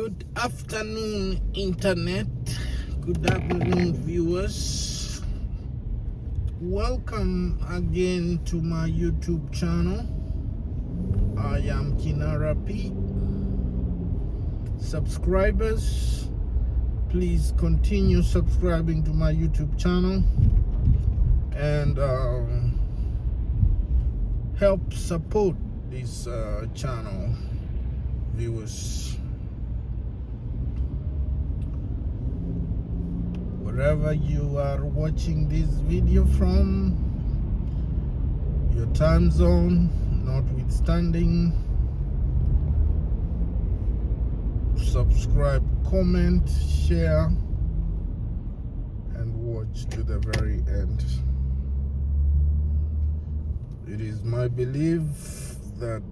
Good afternoon, Internet. Good afternoon, viewers. Welcome again to my YouTube channel. I am Kinara P. Subscribers, please continue subscribing to my YouTube channel and help support this channel, viewers. Wherever you are watching this video from, your time zone notwithstanding, subscribe, comment, share, and watch to the very end. It is my belief that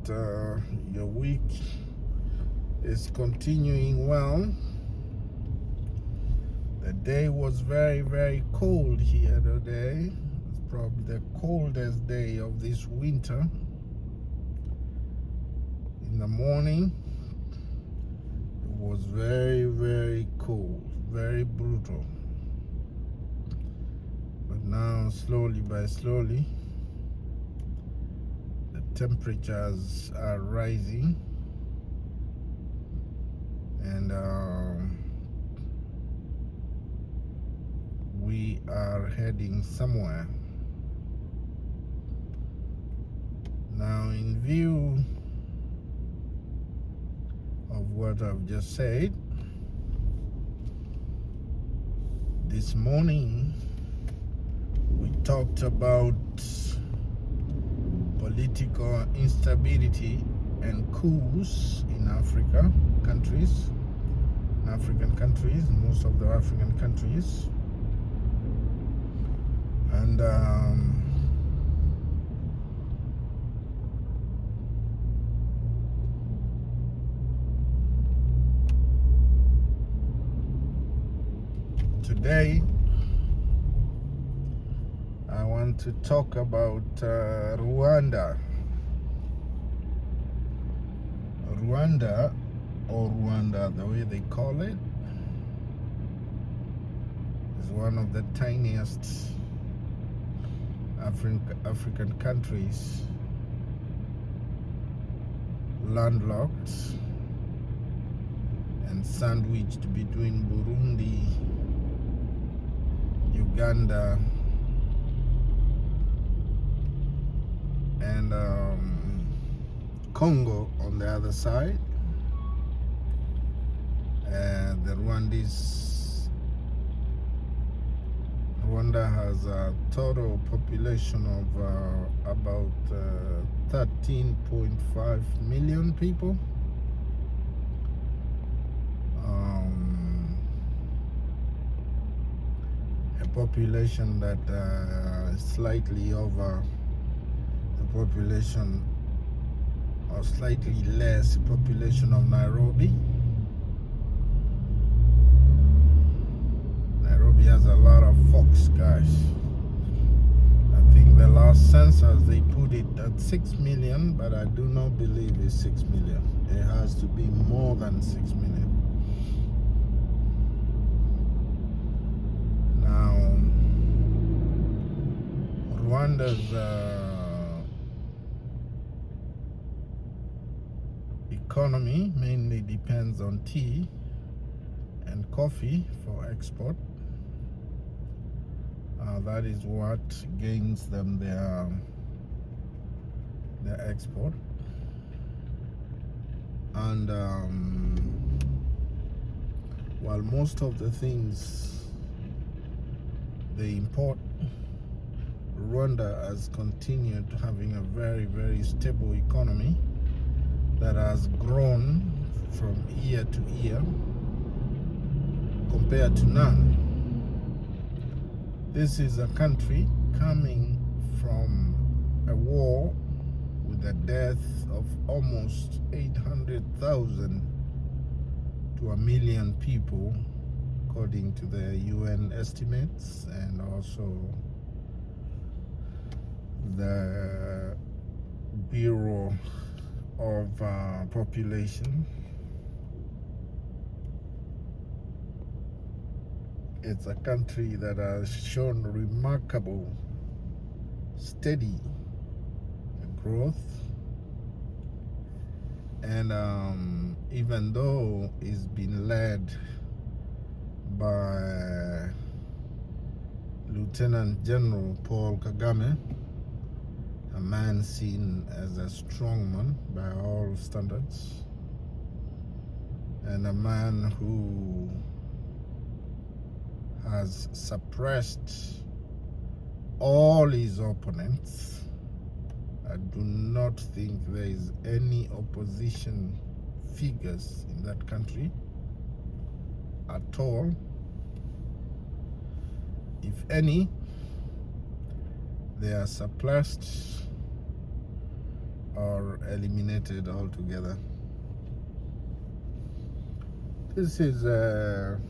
your week is continuing well. The day was very, very cold here today. It's probably the coldest day of this winter. In the morning, it was very, very cold, very brutal. But now, slowly by slowly, the temperatures are rising, and we are heading somewhere. Now, in view of what I've just said, this morning we talked about political instability and coups in African countries, most of the African countries. And today I want to talk about Rwanda, or Rwanda, the way they call it, is one of the tiniest African countries, landlocked and sandwiched between Burundi, Uganda, and Congo on the other side. Rwanda has a total population of about 13.5 million people. A population that is slightly over the population, or slightly less population of Nairobi. Nairobi has a lot of folks, guys. I think the last census they put it at 6 million, but I do not believe it's 6 million. It has to be more than 6 million. Now, Rwanda's economy mainly depends on tea and coffee for export. That is what gains them their export. And while most of the things they import, Rwanda has continued having a very, very stable economy that has grown from year to year compared to none. This is a country coming from a war with the death of almost 800,000 to 1 million people, according to the UN estimates, and also the Bureau of Population. It's a country that has shown remarkable, steady growth, and even though it's been led by Lieutenant General Paul Kagame, a man seen as a strongman by all standards, and a man who has suppressed all his opponents. I do not think there is any opposition figures in that country at all. If any, they are suppressed or eliminated altogether. This is a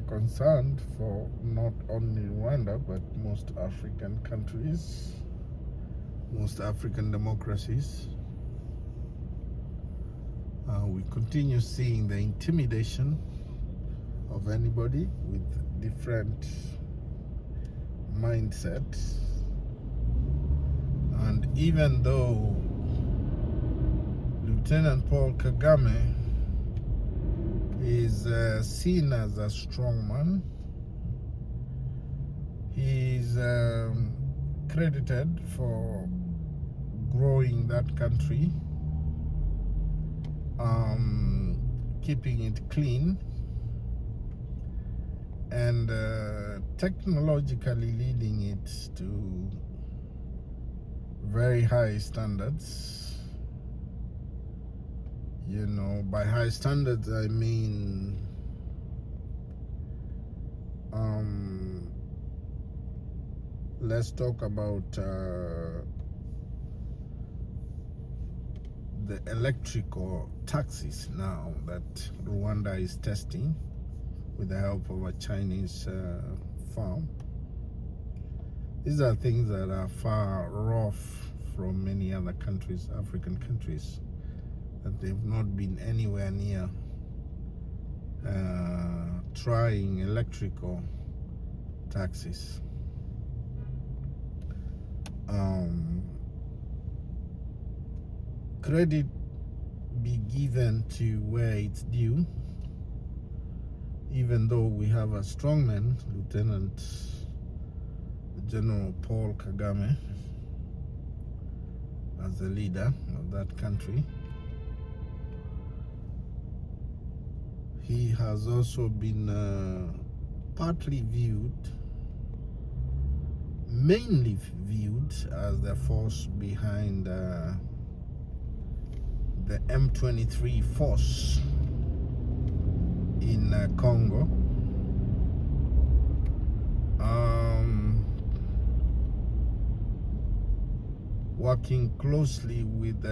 concern for not only Rwanda but most African countries, most African democracies. We continue seeing the intimidation of anybody with different mindsets, and even though Lieutenant Paul Kagame is seen as a strong man, he's credited for growing that country, keeping it clean, and technologically leading it to very high standards. You know, by high standards I mean let's talk about the electrical taxis now that Rwanda is testing with the help of a Chinese firm. These are things that are far off from many other countries, African countries, that they've not been anywhere near trying electrical taxis. Credit be given to where it's due, even though we have a strongman, Lieutenant General Paul Kagame, as the leader of that country. He has also been partly viewed, mainly viewed as the force behind the M23 force in Congo. Working closely with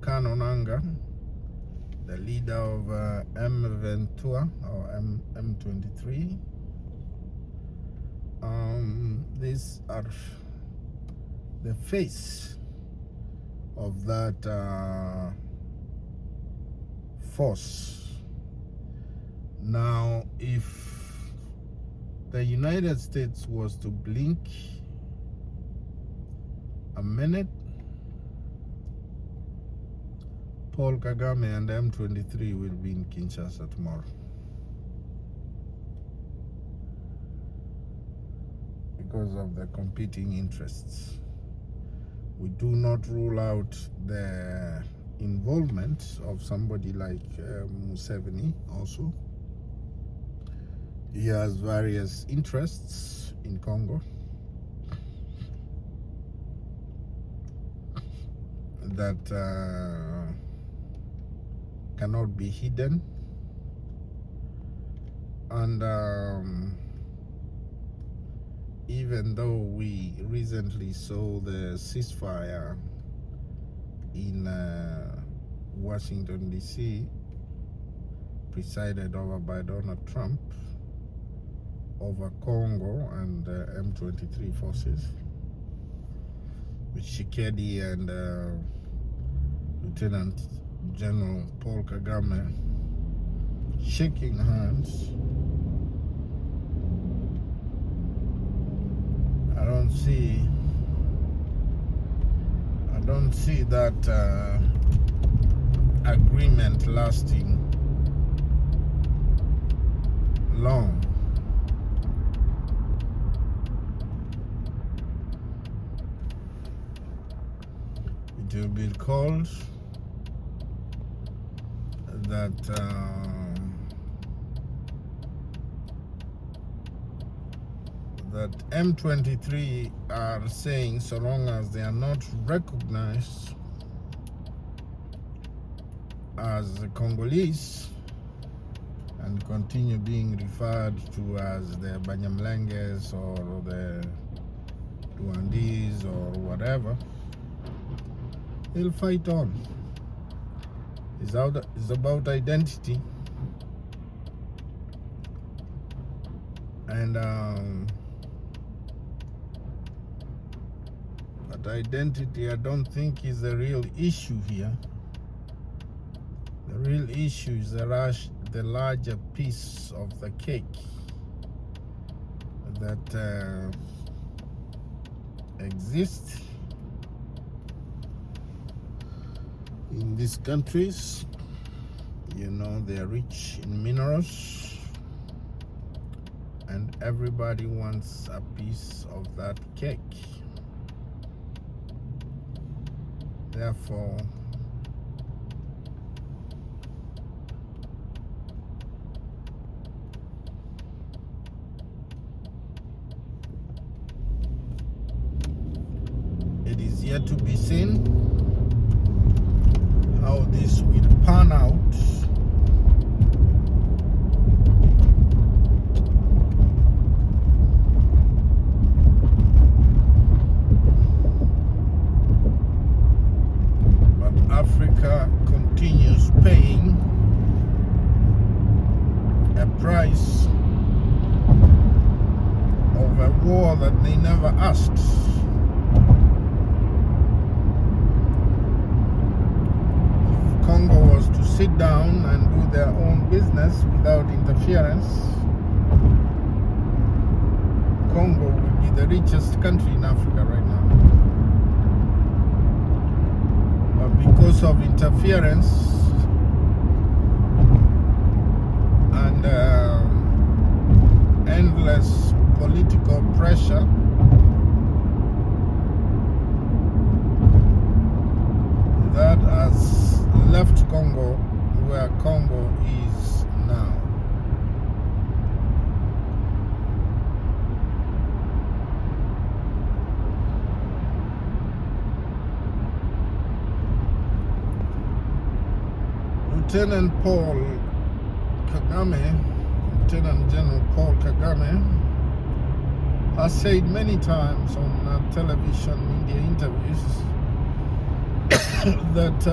Kanonanga, the leader of M23 or M23. These are the face of that force. Now, if the United States was to blink a minute, Paul Kagame and M23 will be in Kinshasa tomorrow, because of the competing interests. We do not rule out the involvement of somebody like Museveni also. He has various interests in Congo that cannot be hidden, and even though we recently saw the ceasefire in Washington DC, presided over by Donald Trump, over Congo and M23 forces, with Tshisekedi and Lieutenant General Paul Kagame shaking hands, don't see that agreement lasting long. It will be called that M23 are saying, so long as they are not recognized as Congolese and continue being referred to as the Banyamlenges or the Rwandese or whatever, they'll fight on. It's about identity, and but identity I don't think is the real issue here. The real issue is the larger piece of the cake that exists in these countries. You know, they are rich in minerals, and everybody wants a piece of that cake. Therefore, it is yet to be seen how this will pan out. But Africa continues paying a price of a war that they never asked. Congo was to sit down and do their own business without interference, Congo will be the richest country in Africa right now. But because of interference and endless political pressure, that has left Congo where Congo is now. Lieutenant General Paul Kagame has said many times on television media interviews that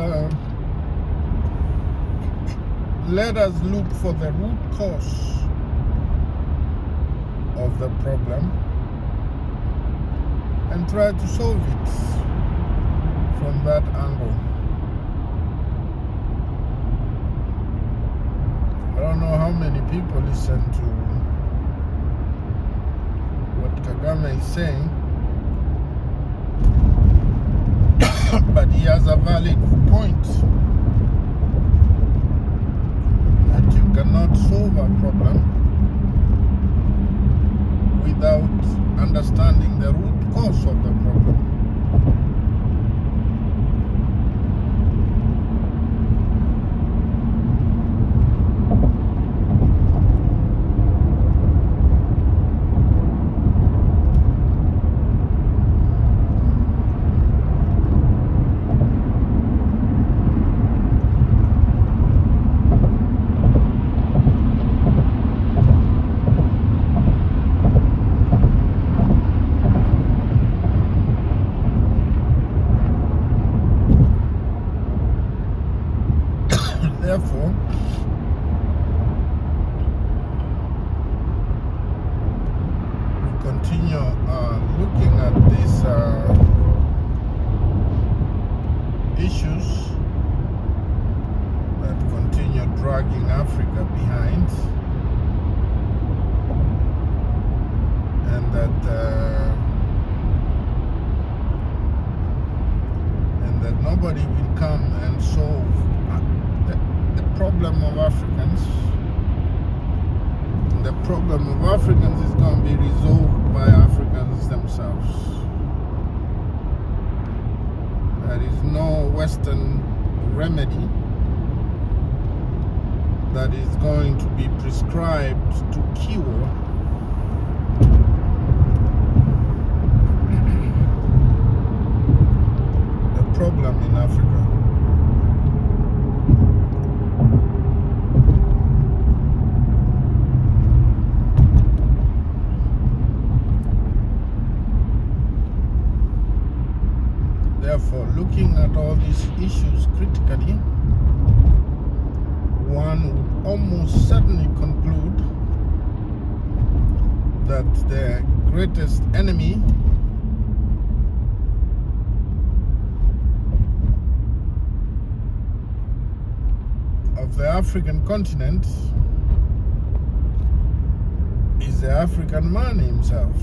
let us look for the root cause of the problem and try to solve it from that angle. I don't know how many people listen to what Kagame is saying, but he has a valid point that you cannot solve a problem without understanding the root cause of the problem. Therefore, we continue looking at these issues that continue dragging Africa behind, and that nobody will come and solve the problem of Africans. The problem of Africans is going to be resolved by Africans themselves. There is no Western remedy that is going to be prescribed to cure the problem in Africa. Therefore, looking at all these issues critically, one would almost certainly conclude that the greatest enemy of the African continent is the African man himself.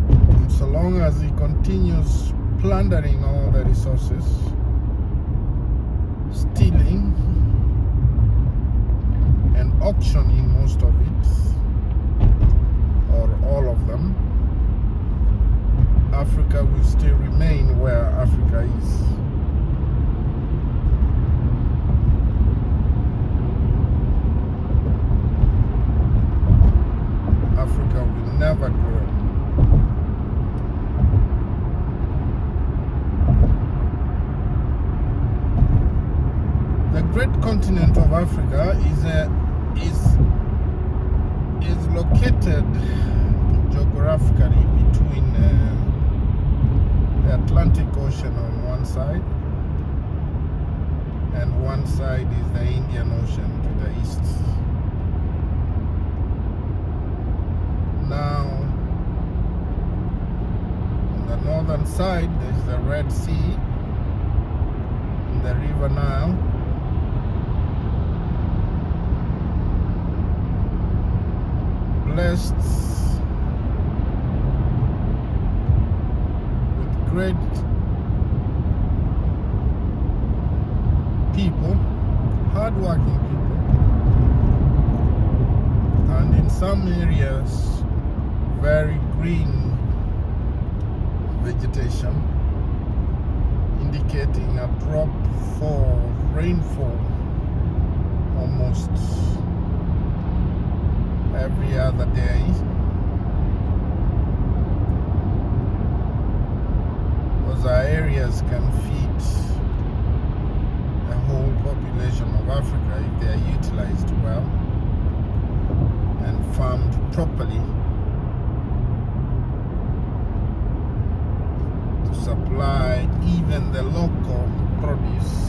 And so long as he continues plundering all the resources, stealing and auctioning most of it, or all of them, Africa will still remain where Africa is. Africa will never grow. The great continent of Africa is located geographically between the Atlantic Ocean on one side, and one side is the Indian Ocean to the east. Now, on the northern side, there's the Red Sea and the River Nile. Blessed with great people, hardworking people, and in some areas very green vegetation, indicating a drop for rainfall almost every other day. Those areas can feed the whole population of Africa if they are utilized well and farmed properly to supply even the local produce.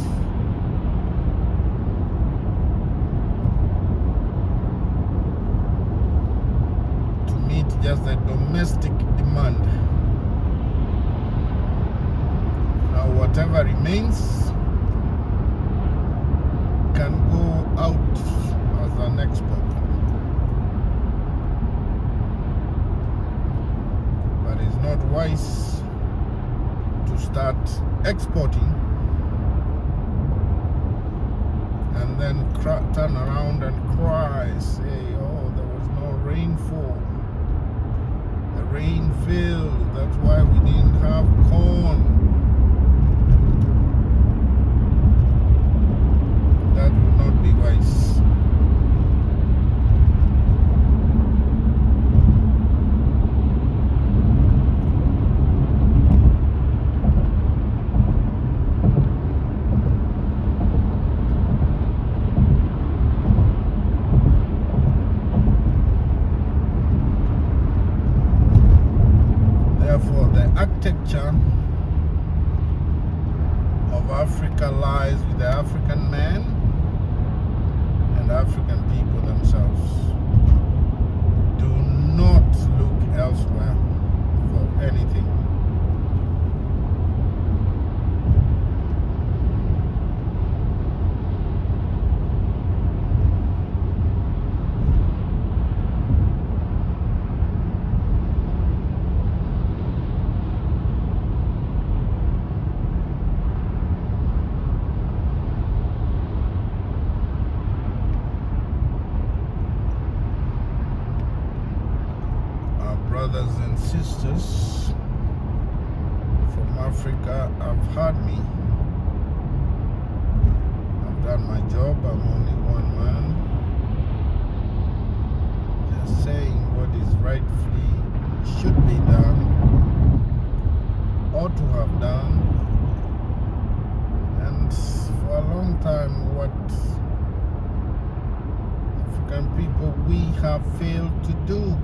Just the domestic demand. Now whatever remains can go out as an export, but it's not wise to start exporting and then turn around and cry, say, oh, there was no rainfall. The rain failed, that's why we didn't have corn. That would not be wise. Therefore, the architecture of Africa lies with the African man and African people themselves. Do not look elsewhere for anything. brothers and sisters from Africa have heard me. I've done my job. I'm only one man, just saying what is rightfully should be done, ought to have done, and for a long time what African people we have failed to do.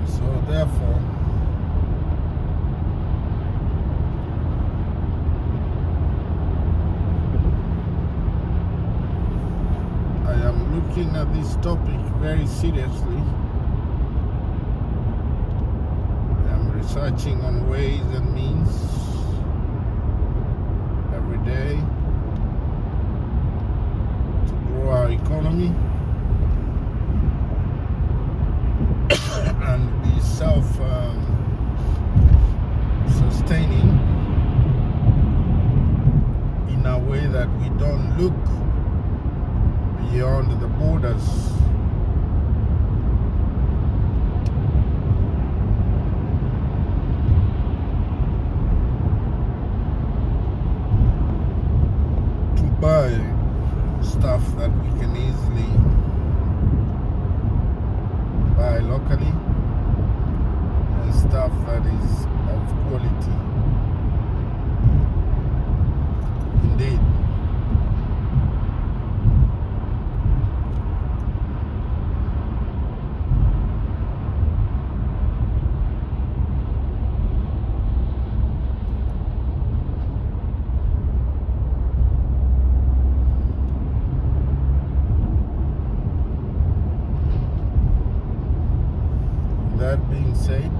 So therefore, I am looking at this topic very seriously. I am researching on ways and means every day to grow our economy and be self-sustaining in a way that we don't look beyond the borders. To buy stuff that we can easily buy locally and stuff that is of quality. Indeed. That being said,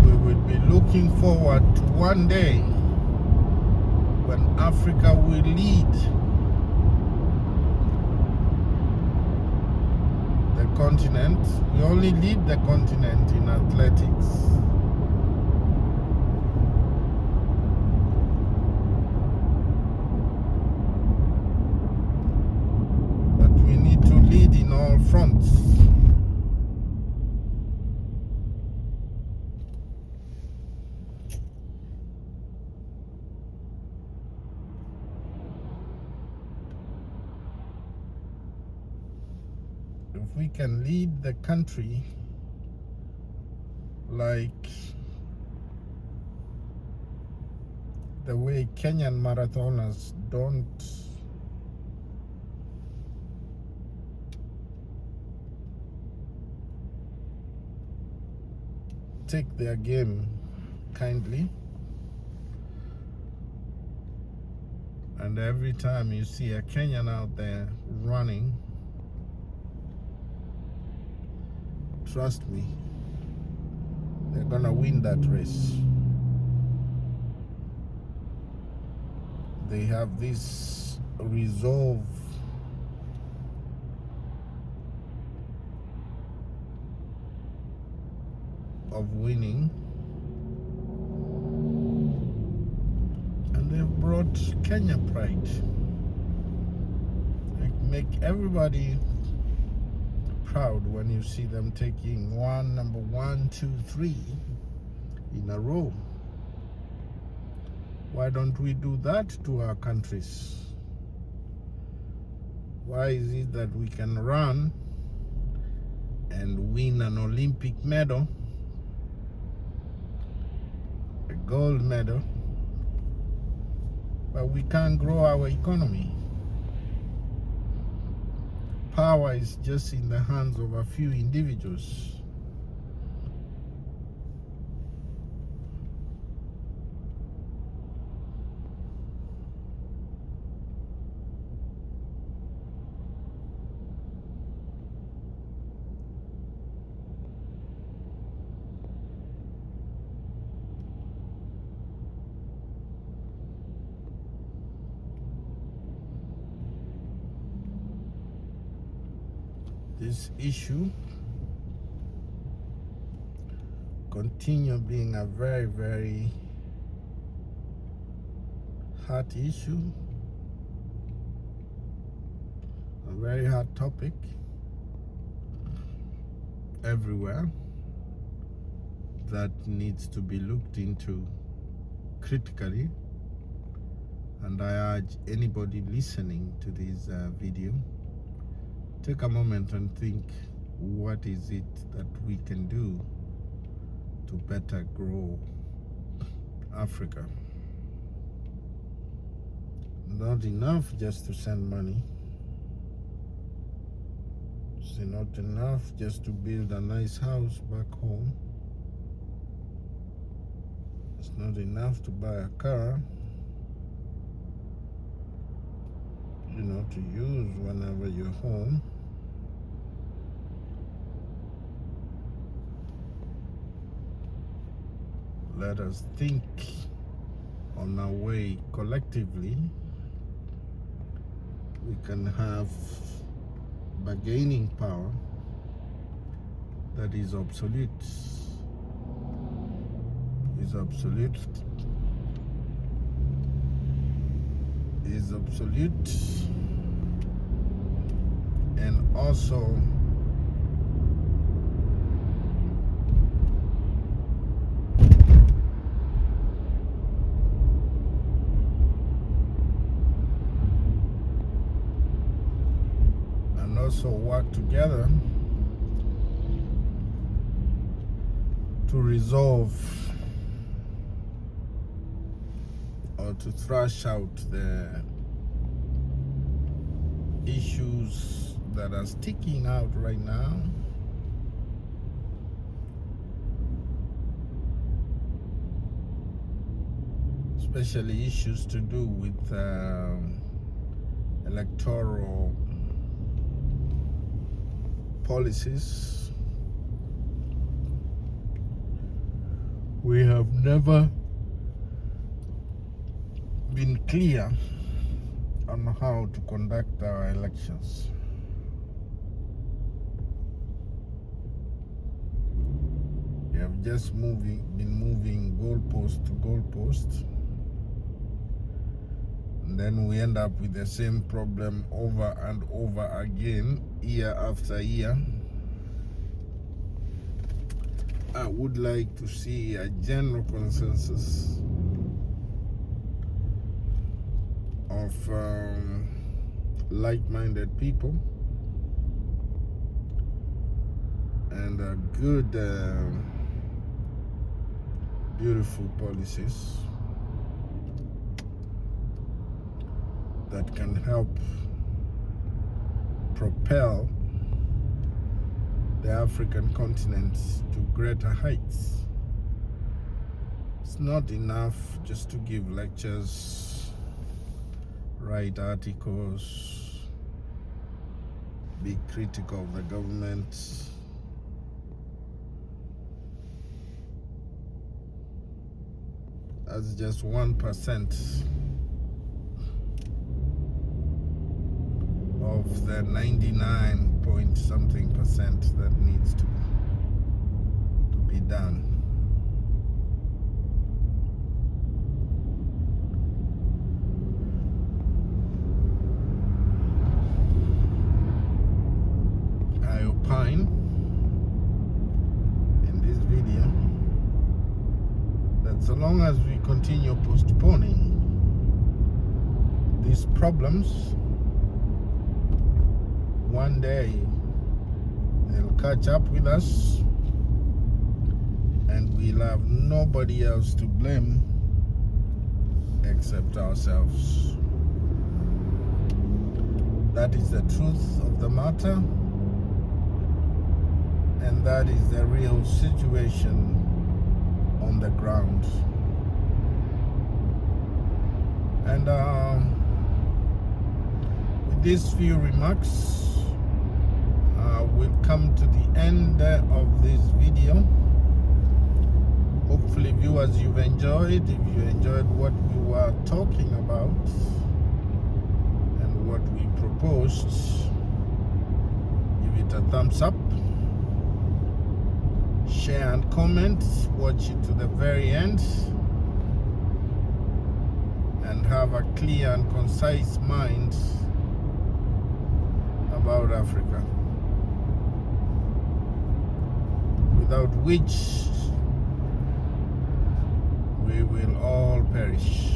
we will be looking forward to one day when Africa will lead the continent. We only lead the continent in athletics. Lead in all fronts. If we can lead the country like the way Kenyan marathoners don't take their game kindly, and every time you see a Kenyan out there running, trust me, they're gonna win that race. They have this resolve of winning, and they've brought Kenya pride. They make everybody proud when you see them taking number 1, 2, 3 in a row. Why don't we do that to our countries? Why is it that we can run and win an Olympic medal, a gold medal, but we can't grow our economy? Power is just in the hands of a few individuals. this issue continue being a very, very hot issue, a very hot topic everywhere that needs to be looked into critically. And I urge anybody listening to this video, take a moment and think, what is it that we can do to better grow Africa? Not enough just to send money. It's not enough just to build a nice house back home. It's not enough to buy a car, to use whenever you're home. Let us think on our way collectively. We can have bargaining power that is absolute. Is absolute. And also work together to resolve or to thrash out the issues that are sticking out right now. Especially issues to do with electoral policies. We have never been clear on how to conduct our elections. We have just been moving goalpost to goalpost, and then we end up with the same problem over and over again, year after year. I would like to see a general consensus of like-minded people and good, beautiful policies that can help propel the African continent to greater heights. It's not enough just to give lectures, write articles, be critical of the government. That's just 1% of the 99 point something percent that needs to be done. I opine in this video that so long as we continue postponing these problems, one day they'll catch up with us and we'll have nobody else to blame except ourselves. That is the truth of the matter, and that is the real situation on the ground. And with these few remarks, we'll come to the end of this video. Hopefully, viewers, you've enjoyed. If you enjoyed what we were talking about and what we proposed, give it a thumbs up, share and comment, watch it to the very end, and have a clear and concise mind about Africa, without which we will all perish.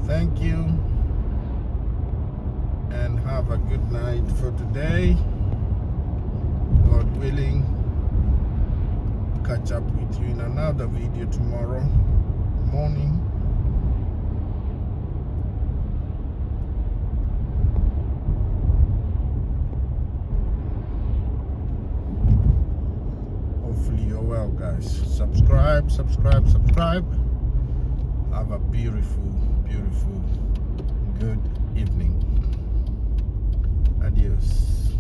Thank you, and have a good night for today. God willing, catch up with you in another video tomorrow morning. Hopefully you're well, guys. Subscribe. Have a beautiful good evening. Adios.